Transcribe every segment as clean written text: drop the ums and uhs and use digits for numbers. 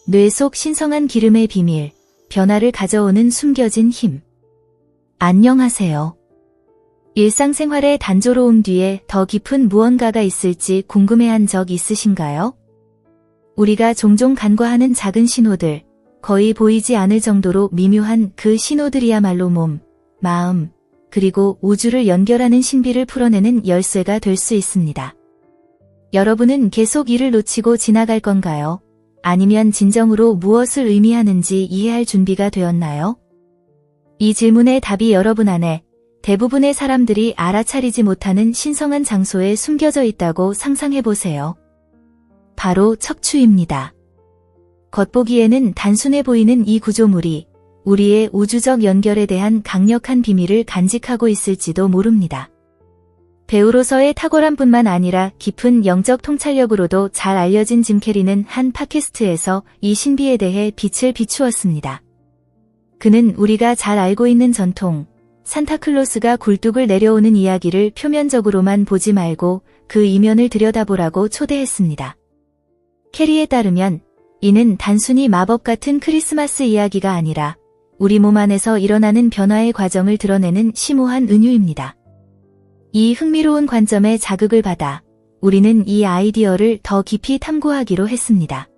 뇌 속 신성한 기름의 비밀, 변화를 가져오는 숨겨진 힘. 안녕하세요. 일상생활의 단조로움 뒤에 더 깊은 무언가가 있을지 궁금해한 적 있으신가요? 우리가 종종 간과하는 작은 신호들, 거의 보이지 않을 정도로 미묘한 그 신호들이야말로 몸, 마음, 그리고 우주를 연결하는 신비를 풀어내는 열쇠가 될 수 있습니다. 여러분은 계속 이를 놓치고 지나갈 건가요? 아니면 진정으로 무엇을 의미하는지 이해할 준비가 되었나요? 이 질문의 답이 여러분 안에 대부분의 사람들이 알아차리지 못하는 신성한 장소에 숨겨져 있다고 상상해보세요. 바로 척추입니다. 겉보기에는 단순해 보이는 이 구조물이 우리의 우주적 연결에 대한 강력한 비밀을 간직하고 있을지도 모릅니다. 배우로서의 탁월한 뿐만 아니라 깊은 영적 통찰력으로도 잘 알려진 짐 캐리는 한 팟캐스트에서 이 신비에 대해 빛을 비추었습니다. 그는 우리가 잘 알고 있는 전통, 산타클로스가 굴뚝을 내려오는 이야기를 표면적으로만 보지 말고 그 이면을 들여다보라고 초대했습니다. 캐리에 따르면 이는 단순히 마법 같은 크리스마스 이야기가 아니라 우리 몸 안에서 일어나는 변화의 과정을 드러내는 심오한 은유입니다. 이 흥미로운 관점에 자극을 받아 우리는 이 아이디어를 더 깊이 탐구하기로 했습니다.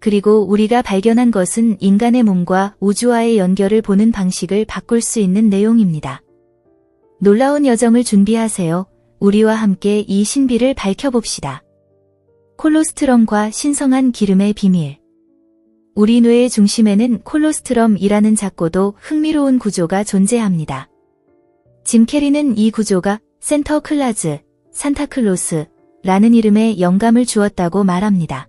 그리고 우리가 발견한 것은 인간의 몸과 우주와의 연결을 보는 방식을 바꿀 수 있는 내용입니다. 놀라운 여정을 준비하세요. 우리와 함께 이 신비를 밝혀봅시다. 콜로스트럼과 신성한 기름의 비밀. 우리 뇌의 중심에는 콜로스트럼이라는 작고도 흥미로운 구조가 존재합니다. 짐 캐리는 이 구조가 센터 클라즈, 산타클로스라는 이름에 영감을 주었다고 말합니다.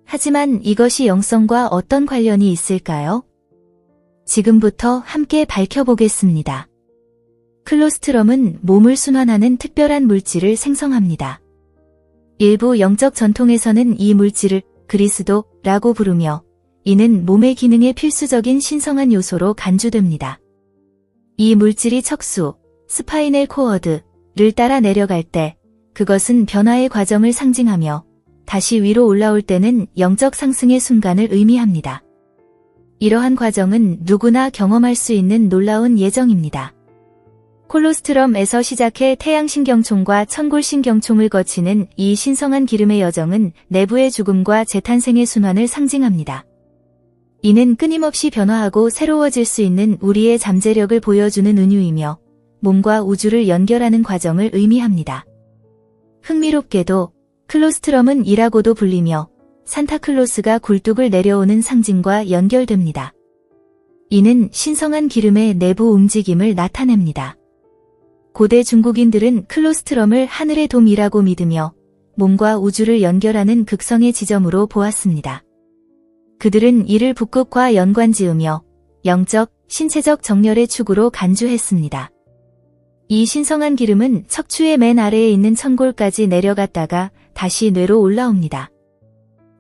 하지만 이것이 영성과 어떤 관련이 있을까요? 지금부터 함께 밝혀보겠습니다. 클로스트럼은 몸을 순환하는 특별한 물질을 생성합니다. 일부 영적 전통에서는 이 물질을 그리스도라고 부르며 이는 몸의 기능에 필수적인 신성한 요소로 간주됩니다. 이 물질이 척수, 스파이넬 코어드를 따라 내려갈 때 그것은 변화의 과정을 상징하며 다시 위로 올라올 때는 영적 상승의 순간을 의미합니다. 이러한 과정은 누구나 경험할 수 있는 놀라운 예정입니다. 콜로스트럼에서 시작해 태양신경총과 천골신경총을 거치는 이 신성한 기름의 여정은 내부의 죽음과 재탄생의 순환을 상징합니다. 이는 끊임없이 변화하고 새로워질 수 있는 우리의 잠재력을 보여주는 은유이며 몸과 우주를 연결하는 과정을 의미합니다. 흥미롭게도 클로스트럼은 이라고도 불리며 산타클로스가 굴뚝을 내려오는 상징과 연결됩니다. 이는 신성한 기름의 내부 움직임을 나타냅니다. 고대 중국인들은 클로스트럼을 하늘의 돔이라고 믿으며 몸과 우주를 연결하는 극성의 지점으로 보았습니다. 그들은 이를 북극과 연관지으며 영적, 신체적 정렬의 축으로 간주했습니다. 이 신성한 기름은 척추의 맨 아래에 있는 천골까지 내려갔다가 다시 뇌로 올라옵니다.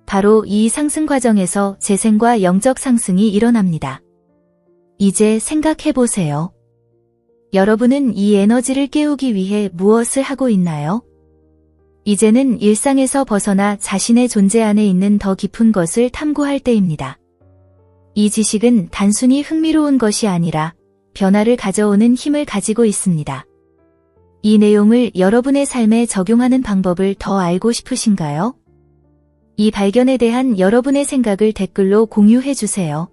바로 이 상승 과정에서 재생과 영적 상승이 일어납니다. 이제 생각해보세요. 여러분은 이 에너지를 깨우기 위해 무엇을 하고 있나요? 이제는 일상에서 벗어나 자신의 존재 안에 있는 더 깊은 것을 탐구할 때입니다. 이 지식은 단순히 흥미로운 것이 아니라 변화를 가져오는 힘을 가지고 있습니다. 이 내용을 여러분의 삶에 적용하는 방법을 더 알고 싶으신가요? 이 발견에 대한 여러분의 생각을 댓글로 공유해주세요.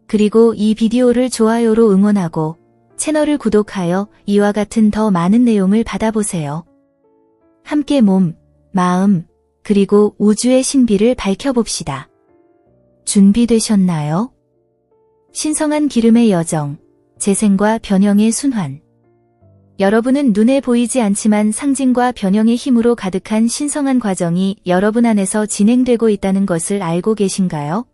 그리고 이 비디오를 좋아요로 응원하고 채널을 구독하여 이와 같은 더 많은 내용을 받아보세요. 함께 몸, 마음, 그리고 우주의 신비를 밝혀봅시다. 준비되셨나요? 신성한 기름의 여정, 재생과 변형의 순환. 여러분은 눈에 보이지 않지만 상징과 변형의 힘으로 가득한 신성한 과정이 여러분 안에서 진행되고 있다는 것을 알고 계신가요?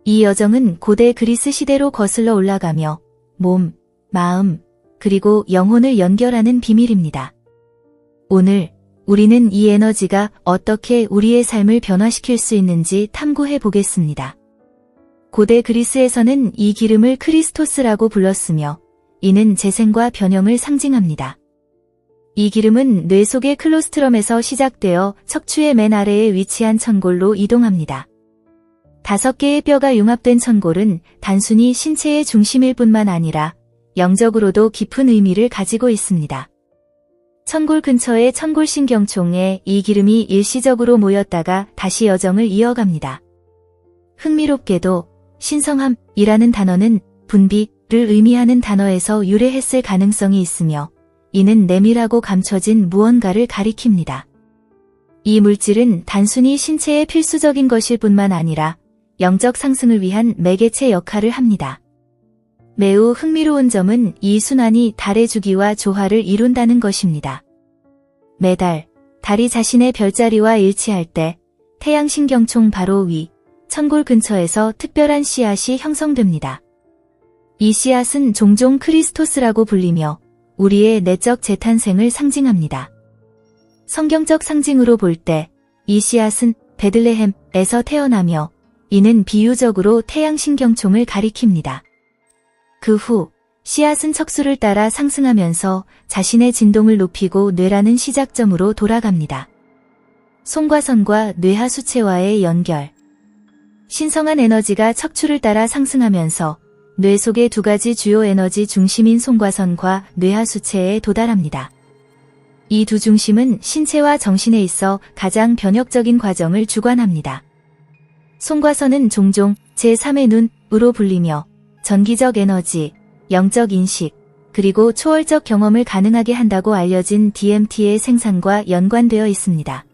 이 여정은 고대 그리스 시대로 거슬러 올라가며 몸, 마음, 그리고 영혼을 연결하는 비밀입니다. 오늘 우리는 이 에너지가 어떻게 우리의 삶을 변화시킬 수 있는지 탐구해 보겠습니다. 고대 그리스에서는 이 기름을 크리스토스라고 불렀으며 이는 재생과 변형을 상징합니다. 이 기름은 뇌 속의 클로스트럼에서 시작되어 척추의 맨 아래에 위치한 천골로 이동합니다. 5개의 뼈가 융합된 천골은 단순히 신체의 중심일 뿐만 아니라 영적으로도 깊은 의미를 가지고 있습니다. 천골 근처의 천골신경총에 이 기름이 일시적으로 모였다가 다시 여정을 이어갑니다. 흥미롭게도 신성함이라는 단어는 분비를 의미하는 단어에서 유래했을 가능성이 있으며 이는 내밀하고 감춰진 무언가를 가리킵니다. 이 물질은 단순히 신체의 필수적인 것일 뿐만 아니라 영적 상승을 위한 매개체 역할을 합니다. 매우 흥미로운 점은 이 순환이 달의 주기와 조화를 이룬다는 것입니다. 매달 달이 자신의 별자리와 일치할 때 태양신경총 바로 위 천골 근처에서 특별한 씨앗이 형성됩니다. 이 씨앗은 종종 크리스토스라고 불리며 우리의 내적 재탄생을 상징합니다. 성경적 상징으로 볼 때 이 씨앗은 베들레헴에서 태어나며 이는 비유적으로 태양신경총을 가리킵니다. 그 후 씨앗은 척수를 따라 상승하면서 자신의 진동을 높이고 뇌라는 시작점으로 돌아갑니다. 송과선과 뇌하수체와의 연결. 신성한 에너지가 척추를 따라 상승하면서 뇌 속의 2가지 주요 에너지 중심인 송과선과 뇌하수체에 도달합니다. 이 두 중심은 신체와 정신에 있어 가장 변혁적인 과정을 주관합니다. 송과선은 종종 제3의 눈으로 불리며 전기적 에너지, 영적 인식, 그리고 초월적 경험을 가능하게 한다고 알려진 DMT의 생산과 연관되어 있습니다.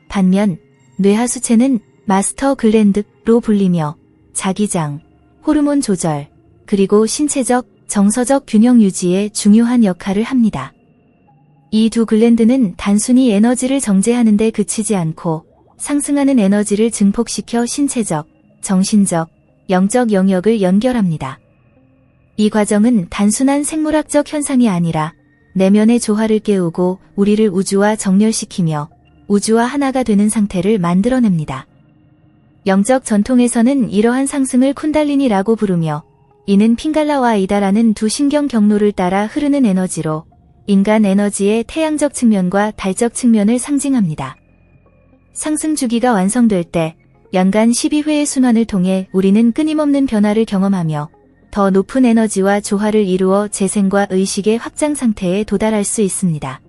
반면 뇌하수체는 마스터 글랜드로 불리며 자기장, 호르몬 조절, 그리고 신체적, 정서적 균형 유지에 중요한 역할을 합니다. 이 두 글랜드는 단순히 에너지를 정제하는 데 그치지 않고 상승하는 에너지를 증폭시켜 신체적, 정신적, 영적 영역을 연결합니다. 이 과정은 단순한 생물학적 현상이 아니라 내면의 조화를 깨우고 우리를 우주와 정렬시키며 우주와 하나가 되는 상태를 만들어냅니다. 영적 전통에서는 이러한 상승을 쿤달리니라고 부르며 이는 핑갈라와 아이다라는 두 신경 경로를 따라 흐르는 에너지로 인간 에너지의 태양적 측면과 달적 측면을 상징합니다. 상승 주기가 완성될 때 연간 12회의 순환을 통해 우리는 끊임없는 변화를 경험하며 더 높은 에너지와 조화를 이루어 재생과 의식의 확장 상태에 도달할 수 있습니다.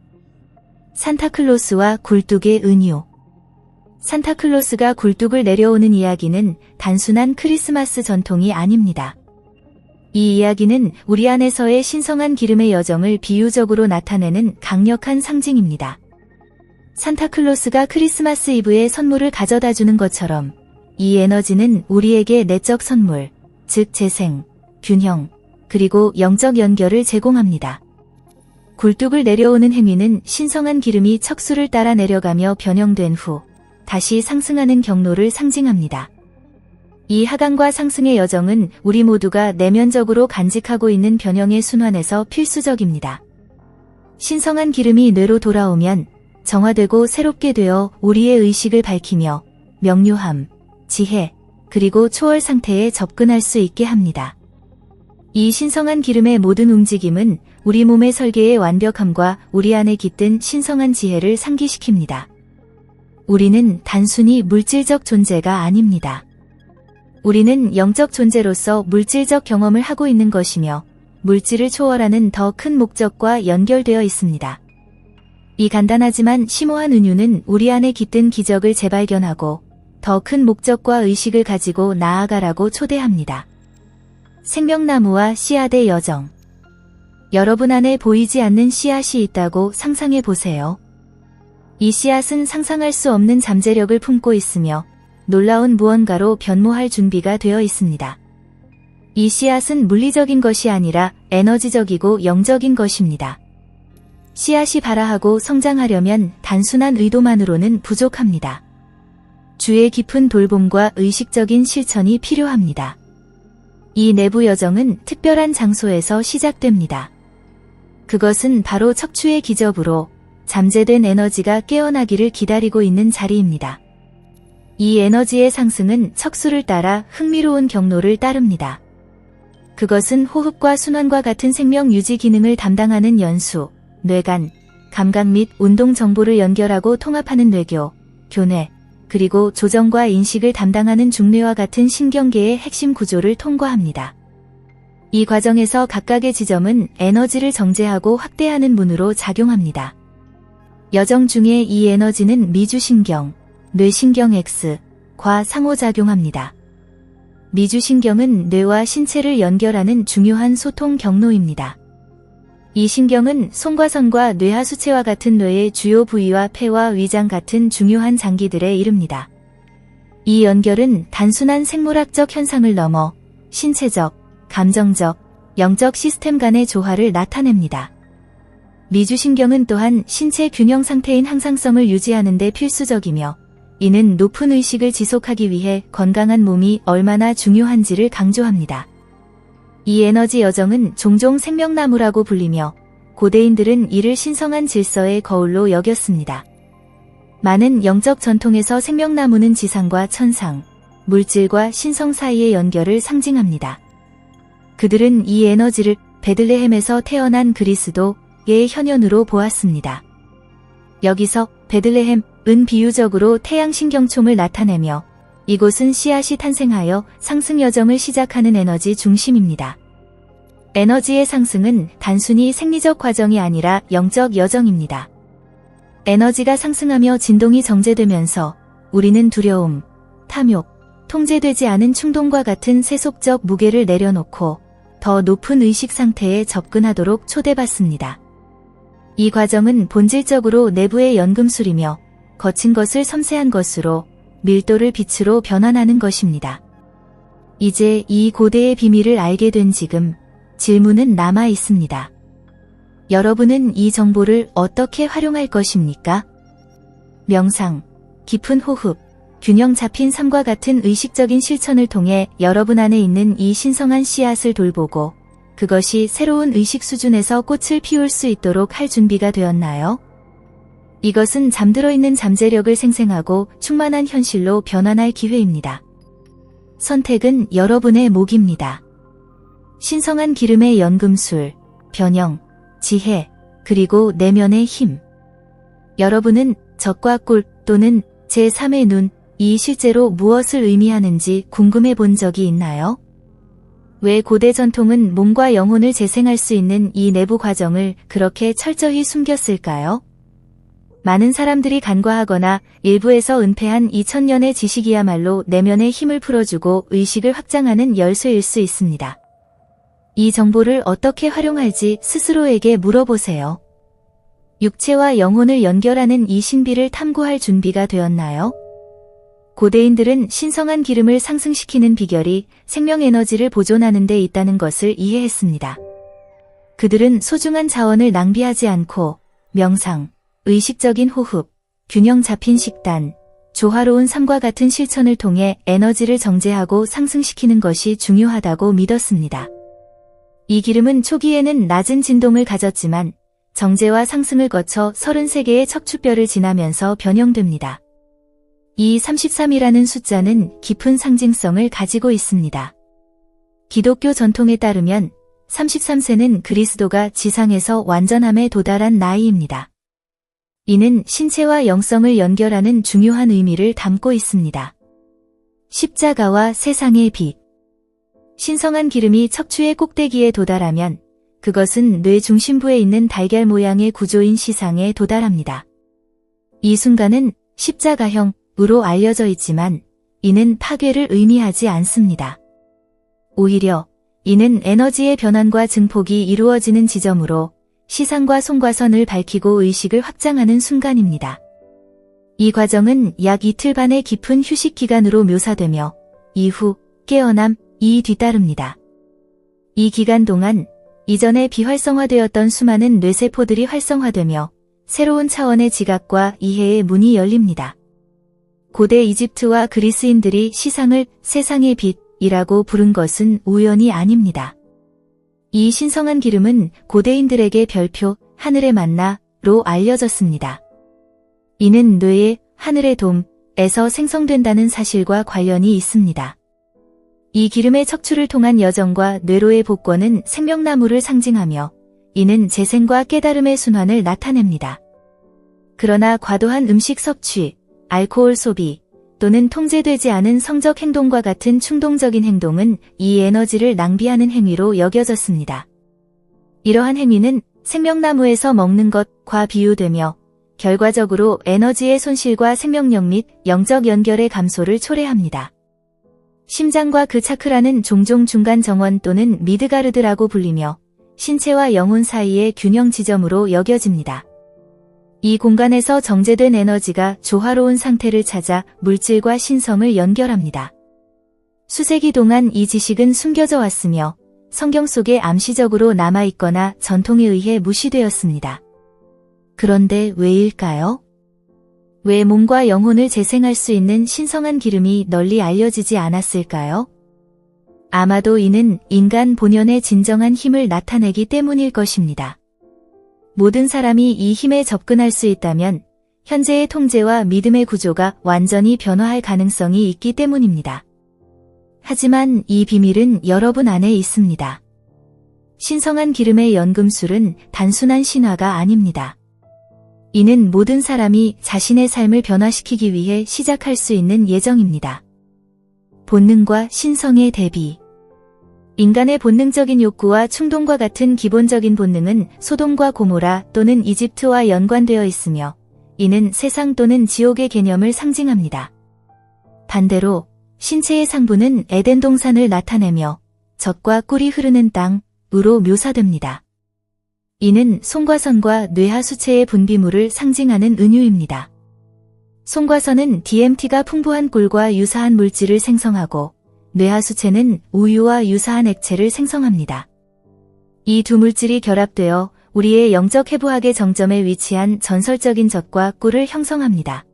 산타클로스와 굴뚝의 은유. 산타클로스가 굴뚝을 내려오는 이야기는 단순한 크리스마스 전통이 아닙니다. 이 이야기는 우리 안에서의 신성한 기름의 여정을 비유적으로 나타내는 강력한 상징입니다. 산타클로스가 크리스마스 이브에 선물을 가져다 주는 것처럼 이 에너지는 우리에게 내적 선물, 즉 재생, 균형, 그리고 영적 연결을 제공합니다. 굴뚝을 내려오는 행위는 신성한 기름이 척수를 따라 내려가며 변형된 후 다시 상승하는 경로를 상징합니다. 이 하강과 상승의 여정은 우리 모두가 내면적으로 간직하고 있는 변형의 순환에서 필수적입니다. 신성한 기름이 뇌로 돌아오면 정화되고 새롭게 되어 우리의 의식을 밝히며 명료함, 지혜, 그리고 초월 상태에 접근할 수 있게 합니다. 이 신성한 기름의 모든 움직임은 우리 몸의 설계의 완벽함과 우리 안에 깃든 신성한 지혜를 상기시킵니다. 우리는 단순히 물질적 존재가 아닙니다. 우리는 영적 존재로서 물질적 경험을 하고 있는 것이며 물질을 초월하는 더 큰 목적과 연결되어 있습니다. 이 간단하지만 심오한 은유는 우리 안에 깃든 기적을 재발견하고 더 큰 목적과 의식을 가지고 나아가라고 초대합니다. 생명나무와 씨앗의 여정. 여러분 안에 보이지 않는 씨앗이 있다고 상상해 보세요. 이 씨앗은 상상할 수 없는 잠재력을 품고 있으며 놀라운 무언가로 변모할 준비가 되어 있습니다. 이 씨앗은 물리적인 것이 아니라 에너지적이고 영적인 것입니다. 씨앗이 발아하고 성장하려면 단순한 의도만으로는 부족합니다. 주의 깊은 돌봄과 의식적인 실천이 필요합니다. 이 내부 여정은 특별한 장소에서 시작됩니다. 그것은 바로 척추의 기접으로 잠재된 에너지가 깨어나기를 기다리고 있는 자리입니다. 이 에너지의 상승은 척수를 따라 흥미로운 경로를 따릅니다. 그것은 호흡과 순환과 같은 생명 유지 기능을 담당하는 연수, 뇌간, 감각 및 운동 정보를 연결하고 통합하는 뇌교, 교뇌, 그리고 조정과 인식을 담당하는 중뇌와 같은 신경계의 핵심 구조를 통과합니다. 이 과정에서 각각의 지점은 에너지를 정제하고 확대하는 문으로 작용합니다. 여정 중에 이 에너지는 미주신경, 뇌신경 X과 상호작용합니다. 미주신경은 뇌와 신체를 연결하는 중요한 소통 경로입니다. 이 신경은 송과선과 뇌하수체와 같은 뇌의 주요 부위와 폐와 위장 같은 중요한 장기들에 이릅니다. 이 연결은 단순한 생물학적 현상을 넘어 신체적, 감정적, 영적 시스템 간의 조화를 나타냅니다. 미주신경은 또한 신체 균형 상태인 항상성을 유지하는 데 필수적이며 이는 높은 의식을 지속하기 위해 건강한 몸이 얼마나 중요한지를 강조합니다. 이 에너지 여정은 종종 생명나무라고 불리며 고대인들은 이를 신성한 질서의 거울로 여겼습니다. 많은 영적 전통에서 생명나무는 지상과 천상, 물질과 신성 사이의 연결을 상징합니다. 그들은 이 에너지를 베들레헴에서 태어난 그리스도의 현현으로 보았습니다. 여기서 베들레헴은 비유적으로 태양신경총을 나타내며 이곳은 씨앗이 탄생하여 상승 여정을 시작하는 에너지 중심입니다. 에너지의 상승은 단순히 생리적 과정이 아니라 영적 여정입니다. 에너지가 상승하며 진동이 정제되면서 우리는 두려움, 탐욕, 통제되지 않은 충동과 같은 세속적 무게를 내려놓고 더 높은 의식 상태에 접근하도록 초대받습니다. 이 과정은 본질적으로 내부의 연금술이며 거친 것을 섬세한 것으로, 밀도를 빛으로 변환하는 것입니다. 이제 이 고대의 비밀을 알게 된 지금 질문은 남아 있습니다. 여러분은 이 정보를 어떻게 활용할 것입니까? 명상, 깊은 호흡, 균형 잡힌 삶과 같은 의식적인 실천을 통해 여러분 안에 있는 이 신성한 씨앗을 돌보고 그것이 새로운 의식 수준에서 꽃을 피울 수 있도록 할 준비가 되었나요? 이것은 잠들어 있는 잠재력을 생생하고 충만한 현실로 변환할 기회입니다. 선택은 여러분의 몫입니다. 신성한 기름의 연금술, 변형, 지혜, 그리고 내면의 힘. 여러분은 적과 꿀 또는 제3의 눈이 실제로 무엇을 의미하는지 궁금해 본 적이 있나요? 왜 고대 전통은 몸과 영혼을 재생할 수 있는 이 내부 과정을 그렇게 철저히 숨겼을까요? 많은 사람들이 간과하거나 일부에서 은폐한 2000년의 지식이야말로 내면의 힘을 풀어주고 의식을 확장하는 열쇠일 수 있습니다. 이 정보를 어떻게 활용할지 스스로에게 물어보세요. 육체와 영혼을 연결하는 이 신비를 탐구할 준비가 되었나요? 고대인들은 신성한 기름을 상승시키는 비결이 생명 에너지를 보존하는 데 있다는 것을 이해했습니다. 그들은 소중한 자원을 낭비하지 않고 명상, 의식적인 호흡, 균형 잡힌 식단, 조화로운 삶과 같은 실천을 통해 에너지를 정제하고 상승시키는 것이 중요하다고 믿었습니다. 이 기름은 초기에는 낮은 진동을 가졌지만 정제와 상승을 거쳐 33개의 척추뼈를 지나면서 변형됩니다. 이 33이라는 숫자는 깊은 상징성을 가지고 있습니다. 기독교 전통에 따르면 33세는 그리스도가 지상에서 완전함에 도달한 나이입니다. 이는 신체와 영성을 연결하는 중요한 의미를 담고 있습니다. 십자가와 세상의 빛. 신성한 기름이 척추의 꼭대기에 도달하면 그것은 뇌 중심부에 있는 달걀 모양의 구조인 시상에 도달합니다. 이 순간은 십자가형으로 알려져 있지만 이는 파괴를 의미하지 않습니다. 오히려 이는 에너지의 변환과 증폭이 이루어지는 지점으로 시상과 송과선을 밝히고 의식을 확장하는 순간입니다. 이 과정은 약 이틀 반의 깊은 휴식 기간으로 묘사되며 이후 깨어남이 뒤따릅니다. 이 기간 동안 이전에 비활성화되었던 수많은 뇌세포들이 활성화되며 새로운 차원의 지각과 이해의 문이 열립니다. 고대 이집트와 그리스인들이 시상을 세상의 빛이라고 부른 것은 우연이 아닙니다. 이 신성한 기름은 고대인들에게 별표, 하늘의 만나로 알려졌습니다. 이는 뇌의 하늘의 돔에서 생성된다는 사실과 관련이 있습니다. 이 기름의 척추를 통한 여정과 뇌로의 복권은 생명나무를 상징하며 이는 재생과 깨달음의 순환을 나타냅니다. 그러나 과도한 음식 섭취, 알코올 소비, 또는 통제되지 않은 성적 행동과 같은 충동적인 행동은 이 에너지를 낭비하는 행위로 여겨졌습니다. 이러한 행위는 생명나무에서 먹는 것과 비유되며 결과적으로 에너지의 손실과 생명력 및 영적 연결의 감소를 초래합니다. 심장과 그 차크라는 종종 중간 정원 또는 미드가르드라고 불리며 신체와 영혼 사이의 균형 지점으로 여겨집니다. 이 공간에서 정제된 에너지가 조화로운 상태를 찾아 물질과 신성을 연결합니다. 수세기 동안 이 지식은 숨겨져 왔으며 성경 속에 암시적으로 남아있거나 전통에 의해 무시되었습니다. 그런데 왜일까요? 왜 몸과 영혼을 재생할 수 있는 신성한 기름이 널리 알려지지 않았을까요? 아마도 이는 인간 본연의 진정한 힘을 나타내기 때문일 것입니다. 모든 사람이 이 힘에 접근할 수 있다면 현재의 통제와 믿음의 구조가 완전히 변화할 가능성이 있기 때문입니다. 하지만 이 비밀은 여러분 안에 있습니다. 신성한 기름의 연금술은 단순한 신화가 아닙니다. 이는 모든 사람이 자신의 삶을 변화시키기 위해 시작할 수 있는 예정입니다. 본능과 신성의 대비. 인간의 본능적인 욕구와 충동과 같은 기본적인 본능은 소돔과 고모라 또는 이집트와 연관되어 있으며 이는 세상 또는 지옥의 개념을 상징합니다. 반대로 신체의 상부는 에덴 동산을 나타내며 젖과 꿀이 흐르는 땅으로 묘사됩니다. 이는 송과선과 뇌하수체의 분비물을 상징하는 은유입니다. 송과선은 DMT가 풍부한 꿀과 유사한 물질을 생성하고 뇌하수체는 우유와 유사한 액체를 생성합니다. 이 두 물질이 결합되어 우리의 영적 해부학의 정점에 위치한 전설적인 젖과 꿀을 형성합니다.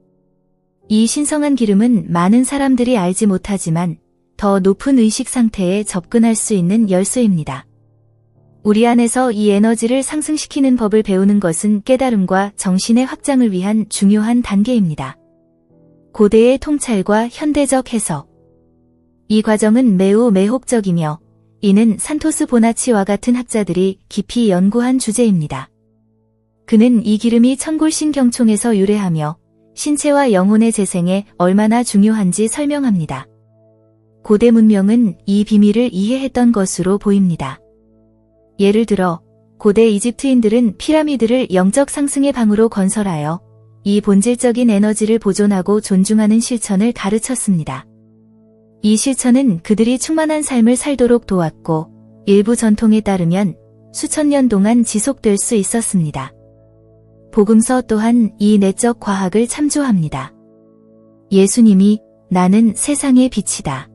이 신성한 기름은 많은 사람들이 알지 못하지만 더 높은 의식 상태에 접근할 수 있는 열쇠입니다. 우리 안에서 이 에너지를 상승시키는 법을 배우는 것은 깨달음과 정신의 확장을 위한 중요한 단계입니다. 고대의 통찰과 현대적 해석. 이 과정은 매우 매혹적이며 이는 산토스 보나치와 같은 학자들이 깊이 연구한 주제입니다. 그는 이 기름이 천골신경총에서 유래하며 신체와 영혼의 재생에 얼마나 중요한지 설명합니다. 고대 문명은 이 비밀을 이해했던 것으로 보입니다. 예를 들어 고대 이집트인들은 피라미드를 영적 상승의 방으로 건설하여 이 본질적인 에너지를 보존하고 존중하는 실천을 가르쳤습니다. 이 실천은 그들이 충만한 삶을 살도록 도왔고 일부 전통에 따르면 수천 년 동안 지속될 수 있었습니다. 복음서 또한 이 내적 과학을 참조합니다. 예수님이 나는 세상의 빛이다.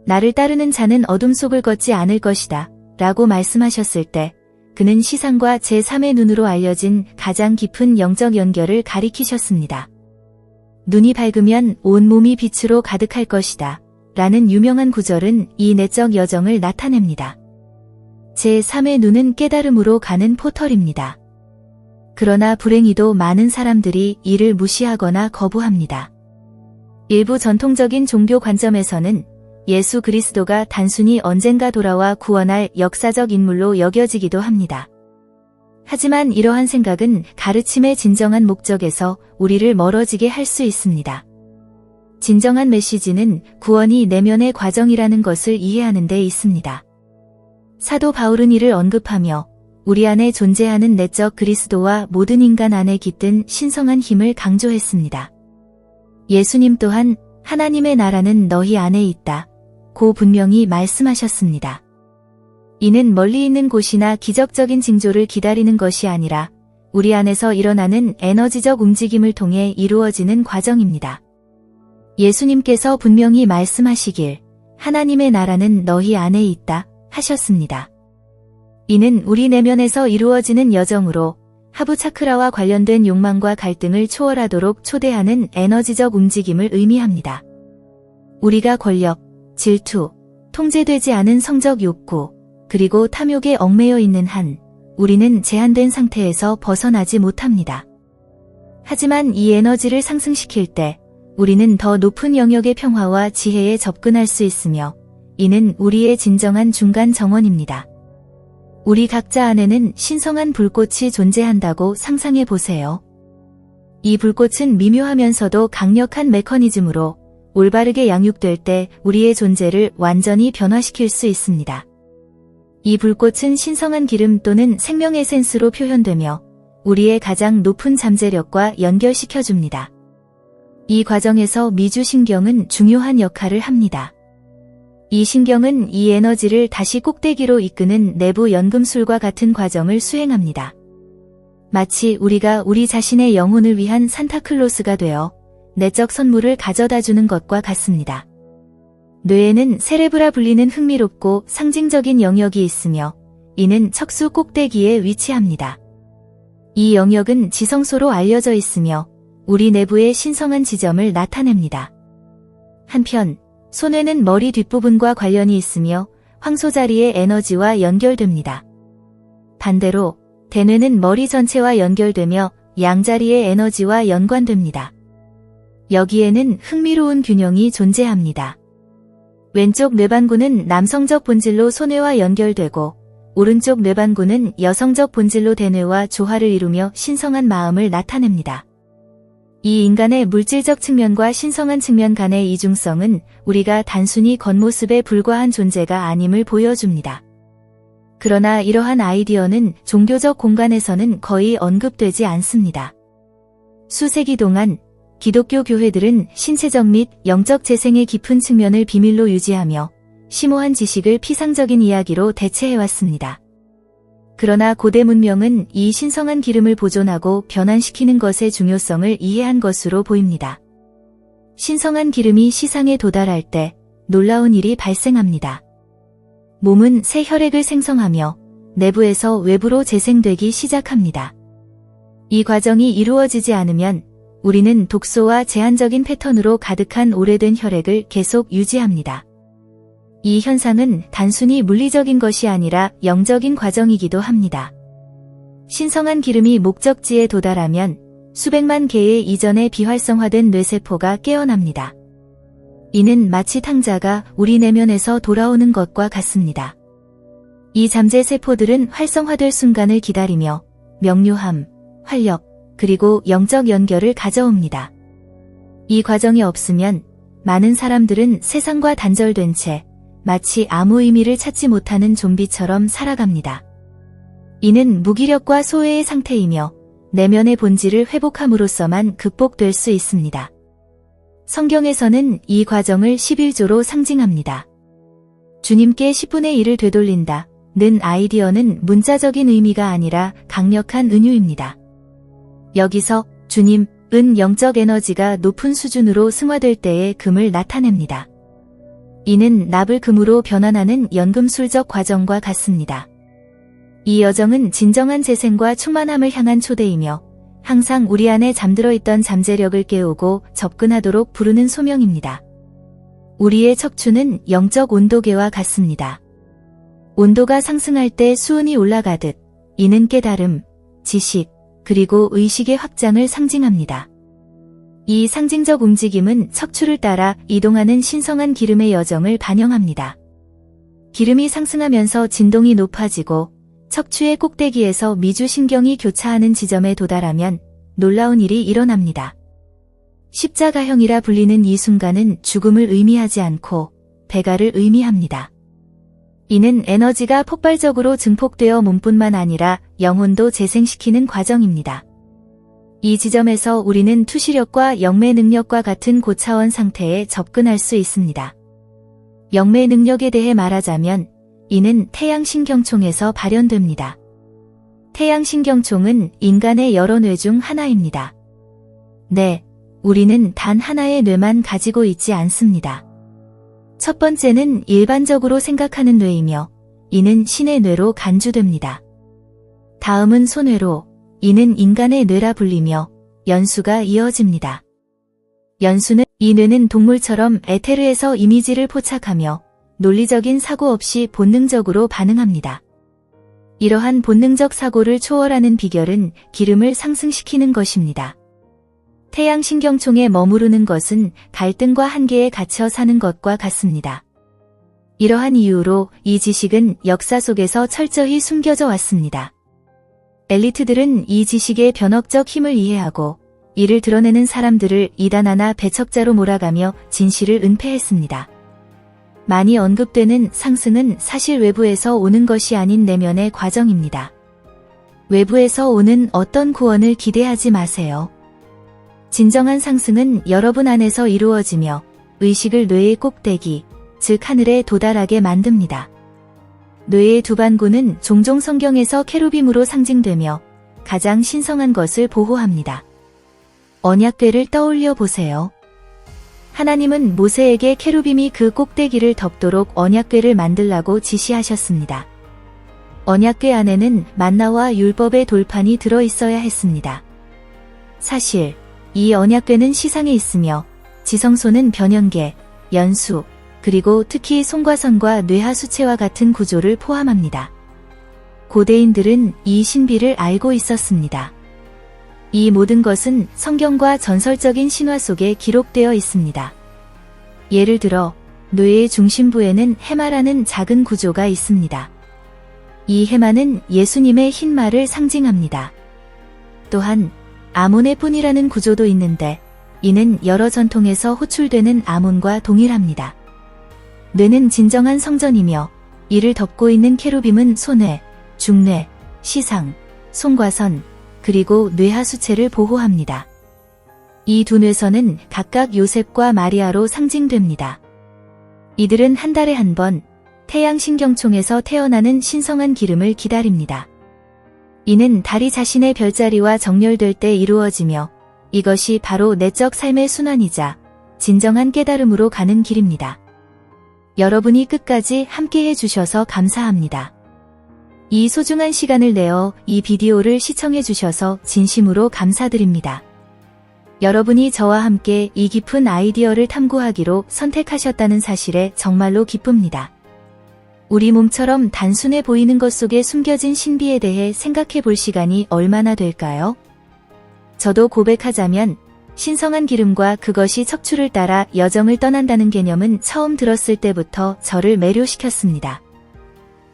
나를 따르는 자는 어둠 속을 걷지 않을 것이다 라고 말씀하셨을 때 그는 시상과 제3의 눈으로 알려진 가장 깊은 영적 연결을 가리키셨습니다. 눈이 밝으면 온 몸이 빛으로 가득할 것이다 라는 유명한 구절은 이 내적 여정을 나타냅니다. 제3의 눈은 깨달음으로 가는 포털입니다. 그러나 불행히도 많은 사람들이 이를 무시하거나 거부합니다. 일부 전통적인 종교 관점에서는 예수 그리스도가 단순히 언젠가 돌아와 구원할 역사적 인물로 여겨지기도 합니다. 하지만 이러한 생각은 가르침의 진정한 목적에서 우리를 멀어지게 할 수 있습니다. 진정한 메시지는 구원이 내면의 과정이라는 것을 이해하는 데 있습니다. 사도 바울은 이를 언급하며 우리 안에 존재하는 내적 그리스도와 모든 인간 안에 깃든 신성한 힘을 강조했습니다. 예수님 또한 하나님의 나라는 너희 안에 있다 고 분명히 말씀하셨습니다. 이는 멀리 있는 곳이나 기적적인 징조를 기다리는 것이 아니라 우리 안에서 일어나는 에너지적 움직임을 통해 이루어지는 과정입니다. 예수님께서 분명히 말씀하시길 하나님의 나라는 너희 안에 있다 하셨습니다. 이는 우리 내면에서 이루어지는 여정으로 하부 차크라와 관련된 욕망과 갈등을 초월하도록 초대하는 에너지적 움직임을 의미합니다. 우리가 권력, 질투, 통제되지 않은 성적 욕구, 그리고 탐욕에 얽매여 있는 한, 우리는 제한된 상태에서 벗어나지 못합니다. 하지만 이 에너지를 상승시킬 때, 우리는 더 높은 영역의 평화와 지혜에 접근할 수 있으며, 이는 우리의 진정한 중간 정원입니다. 우리 각자 안에는 신성한 불꽃이 존재한다고 상상해 보세요. 이 불꽃은 미묘하면서도 강력한 메커니즘으로 올바르게 양육될 때 우리의 존재를 완전히 변화시킬 수 있습니다. 이 불꽃은 신성한 기름 또는 생명 에센스로 표현되며 우리의 가장 높은 잠재력과 연결시켜줍니다. 이 과정에서 미주신경은 중요한 역할을 합니다. 이 신경은 이 에너지를 다시 꼭대기로 이끄는 내부 연금술과 같은 과정을 수행합니다. 마치 우리가 우리 자신의 영혼을 위한 산타클로스가 되어 내적 선물을 가져다주는 것과 같습니다. 뇌에는 세레브라 불리는 흥미롭고 상징적인 영역이 있으며 이는 척수 꼭대기에 위치합니다. 이 영역은 지성소로 알려져 있으며 우리 내부의 신성한 지점을 나타냅니다. 한편 소뇌는 머리 뒷부분과 관련이 있으며 황소자리의 에너지와 연결됩니다. 반대로 대뇌는 머리 전체와 연결되며 양자리의 에너지와 연관됩니다. 여기에는 흥미로운 균형이 존재합니다. 왼쪽 뇌반구는 남성적 본질로 소뇌와 연결되고 오른쪽 뇌반구는 여성적 본질로 대뇌와 조화를 이루며 신성한 마음을 나타냅니다. 이 인간의 물질적 측면과 신성한 측면 간의 이중성은 우리가 단순히 겉모습에 불과한 존재가 아님을 보여줍니다. 그러나 이러한 아이디어는 종교적 공간에서는 거의 언급되지 않습니다. 수세기 동안 기독교 교회들은 신체적 및 영적 재생의 깊은 측면을 비밀로 유지하며 심오한 지식을 피상적인 이야기로 대체해왔습니다. 그러나 고대 문명은 이 신성한 기름을 보존하고 변환시키는 것의 중요성을 이해한 것으로 보입니다. 신성한 기름이 시상에 도달할 때 놀라운 일이 발생합니다. 몸은 새 혈액을 생성하며 내부에서 외부로 재생되기 시작합니다. 이 과정이 이루어지지 않으면 우리는 독소와 제한적인 패턴으로 가득한 오래된 혈액을 계속 유지합니다. 이 현상은 단순히 물리적인 것이 아니라 영적인 과정이기도 합니다. 신성한 기름이 목적지에 도달하면 수백만 개의 이전에 비활성화된 뇌세포가 깨어납니다. 이는 마치 탕자가 우리 내면에서 돌아오는 것과 같습니다. 이 잠재 세포들은 활성화될 순간을 기다리며 명료함, 활력, 그리고 영적 연결을 가져옵니다. 이 과정이 없으면 많은 사람들은 세상과 단절된 채 마치 아무 의미를 찾지 못하는 좀비처럼 살아갑니다. 이는 무기력과 소외의 상태이며 내면의 본질을 회복함으로써만 극복될 수 있습니다. 성경에서는 이 과정을 11조로 상징합니다. 주님께 10분의 1을 되돌린다. 는 아이디어는 문자적인 의미가 아니라 강력한 은유입니다. 여기서 주님은 영적 에너지가 높은 수준으로 승화될 때의 금을 나타냅니다. 이는 납을 금으로 변환하는 연금술적 과정과 같습니다. 이 여정은 진정한 재생과 충만함을 향한 초대이며 항상 우리 안에 잠들어 있던 잠재력을 깨우고 접근하도록 부르는 소명입니다. 우리의 척추는 영적 온도계와 같습니다. 온도가 상승할 때 수온이 올라가듯 이는 깨달음, 지식, 그리고 의식의 확장을 상징합니다. 이 상징적 움직임은 척추를 따라 이동하는 신성한 기름의 여정을 반영합니다. 기름이 상승하면서 진동이 높아지고 척추의 꼭대기에서 미주신경이 교차하는 지점에 도달하면 놀라운 일이 일어납니다. 십자가형이라 불리는 이 순간은 죽음을 의미하지 않고 배가를 의미합니다. 이는 에너지가 폭발적으로 증폭되어 몸뿐만 아니라 영혼도 재생시키는 과정입니다. 이 지점에서 우리는 투시력과 영매 능력과 같은 고차원 상태에 접근할 수 있습니다. 영매 능력에 대해 말하자면 이는 태양신경총에서 발현됩니다. 태양신경총은 인간의 여러 뇌 중 하나입니다. 네, 우리는 단 하나의 뇌만 가지고 있지 않습니다. 첫 번째는 일반적으로 생각하는 뇌이며 이는 신의 뇌로 간주됩니다. 다음은 소뇌로 이는 인간의 뇌라 불리며 연수가 이어집니다. 이 뇌는 동물처럼 에테르에서 이미지를 포착하며 논리적인 사고 없이 본능적으로 반응합니다. 이러한 본능적 사고를 초월하는 비결은 기름을 상승시키는 것입니다. 태양신경총에 머무르는 것은 갈등과 한계에 갇혀 사는 것과 같습니다. 이러한 이유로 이 지식은 역사 속에서 철저히 숨겨져 왔습니다. 엘리트들은 이 지식의 변혁적 힘을 이해하고 이를 드러내는 사람들을 이단 하나 배척자로 몰아가며 진실을 은폐했습니다. 많이 언급되는 상승은 사실 외부에서 오는 것이 아닌 내면의 과정입니다. 외부에서 오는 어떤 구원을 기대하지 마세요. 진정한 상승은 여러분 안에서 이루어지며 의식을 뇌의 꼭대기, 즉 하늘에 도달하게 만듭니다. 뇌의 두반구는 종종 성경에서 케루빔으로 상징되며 가장 신성한 것을 보호합니다. 언약궤를 떠올려 보세요. 하나님은 모세에게 케루빔이 그 꼭대기를 덮도록 언약궤를 만들라고 지시하셨습니다. 언약궤 안에는 만나와 율법의 돌판이 들어있어야 했습니다. 사실 이 언약궤는 시상에 있으며 지성소는 변연계, 연수, 그리고 특히 송과선과 뇌하수체와 같은 구조를 포함합니다. 고대인들은 이 신비를 알고 있었습니다. 이 모든 것은 성경과 전설적인 신화 속에 기록되어 있습니다. 예를 들어 뇌의 중심부에는 해마라는 작은 구조가 있습니다. 이 해마는 예수님의 흰말을 상징합니다. 또한 아몬의 뿔이라는 구조도 있는데 이는 여러 전통에서 호출되는 아몬과 동일합니다. 뇌는 진정한 성전이며 이를 덮고 있는 케루빔은 소뇌, 중뇌, 시상, 송과선, 그리고 뇌하수체를 보호합니다. 이 두 뇌선은 각각 요셉과 마리아로 상징됩니다. 이들은 한 달에 한 번 태양신경총에서 태어나는 신성한 기름을 기다립니다. 이는 달이 자신의 별자리와 정렬될 때 이루어지며 이것이 바로 내적 삶의 순환이자 진정한 깨달음으로 가는 길입니다. 여러분이 끝까지 함께 해주셔서 감사합니다. 이 소중한 시간을 내어 이 비디오를 시청해 주셔서 진심으로 감사드립니다. 여러분이 저와 함께 이 깊은 아이디어를 탐구하기로 선택하셨다는 사실에 정말로 기쁩니다. 우리 몸처럼 단순해 보이는 것 속에 숨겨진 신비에 대해 생각해 볼 시간이 얼마나 될까요? 저도 고백하자면 신성한 기름과 그것이 척추를 따라 여정을 떠난다는 개념은 처음 들었을 때부터 저를 매료시켰습니다.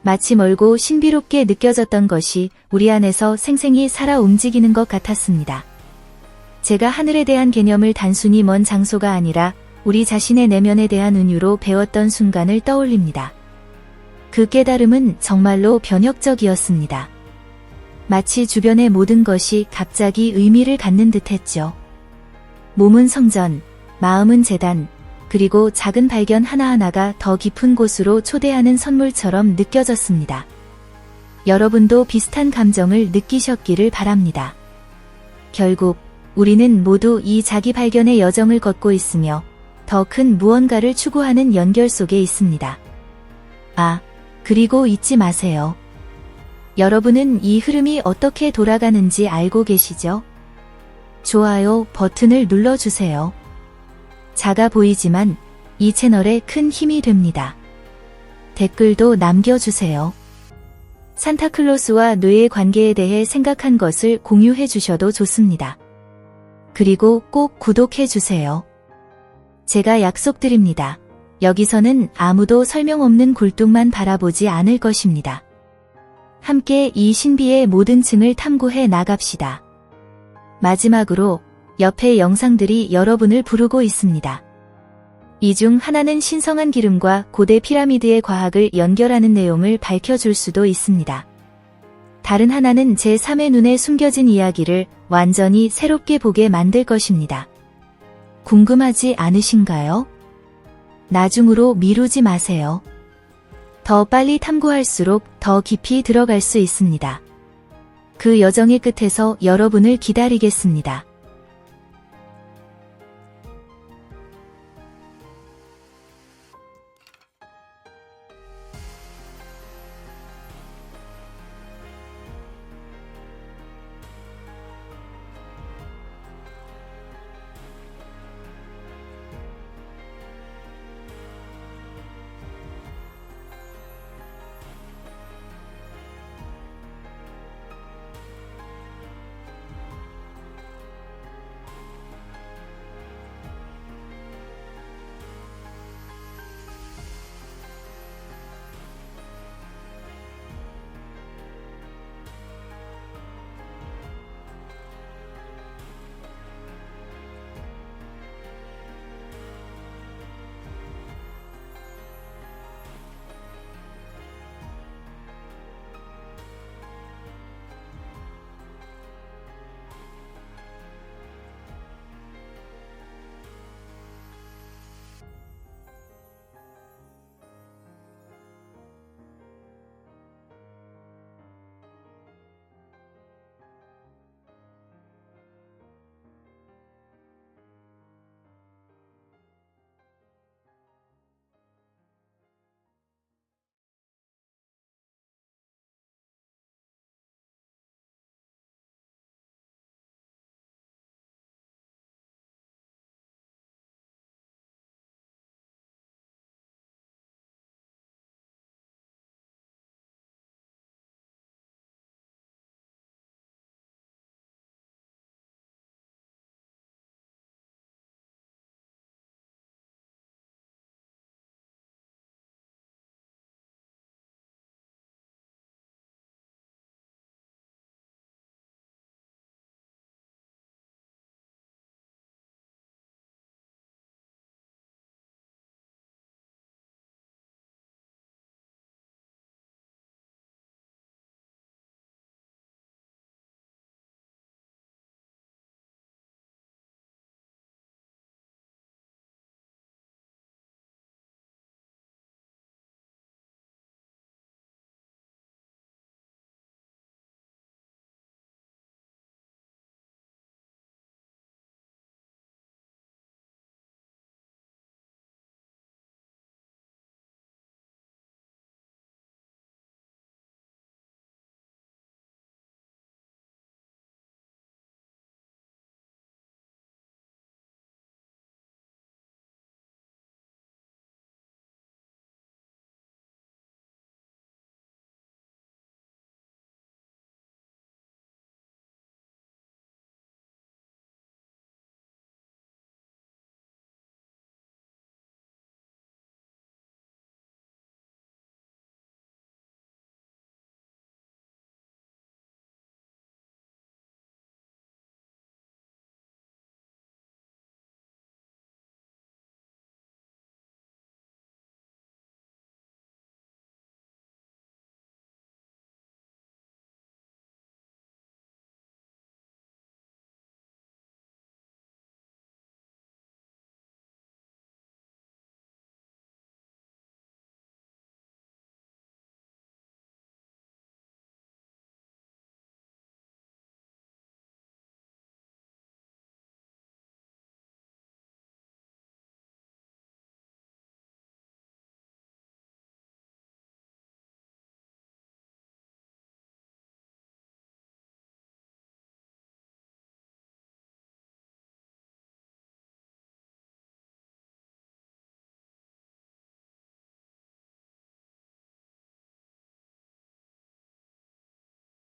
마치 멀고 신비롭게 느껴졌던 것이 우리 안에서 생생히 살아 움직이는 것 같았습니다. 제가 하늘에 대한 개념을 단순히 먼 장소가 아니라 우리 자신의 내면에 대한 은유로 배웠던 순간을 떠올립니다. 그 깨달음은 정말로 변혁적이었습니다. 마치 주변의 모든 것이 갑자기 의미를 갖는 듯했죠. 몸은 성전, 마음은 제단, 그리고 작은 발견 하나하나가 더 깊은 곳으로 초대하는 선물처럼 느껴졌습니다. 여러분도 비슷한 감정을 느끼셨기를 바랍니다. 결국 우리는 모두 이 자기 발견의 여정을 걷고 있으며 더 큰 무언가를 추구하는 연결 속에 있습니다. 그리고 잊지 마세요. 여러분은 이 흐름이 어떻게 돌아가는지 알고 계시죠? 좋아요 버튼을 눌러주세요. 작아 보이지만 이 채널에 큰 힘이 됩니다. 댓글도 남겨주세요. 산타클로스와 뇌의 관계에 대해 생각한 것을 공유해 주셔도 좋습니다. 그리고 꼭 구독해주세요. 제가 약속드립니다. 여기서는 아무도 설명 없는 굴뚝만 바라보지 않을 것입니다. 함께 이 신비의 모든 층을 탐구해 나갑시다. 마지막으로 옆에 영상들이 여러분을 부르고 있습니다. 이 중 하나는 신성한 기름과 고대 피라미드의 과학을 연결하는 내용을 밝혀줄 수도 있습니다. 다른 하나는 제3의 눈에 숨겨진 이야기를 완전히 새롭게 보게 만들 것입니다. 궁금하지 않으신가요? 나중으로 미루지 마세요. 더 빨리 탐구할수록 더 깊이 들어갈 수 있습니다. 그 여정의 끝에서 여러분을 기다리겠습니다.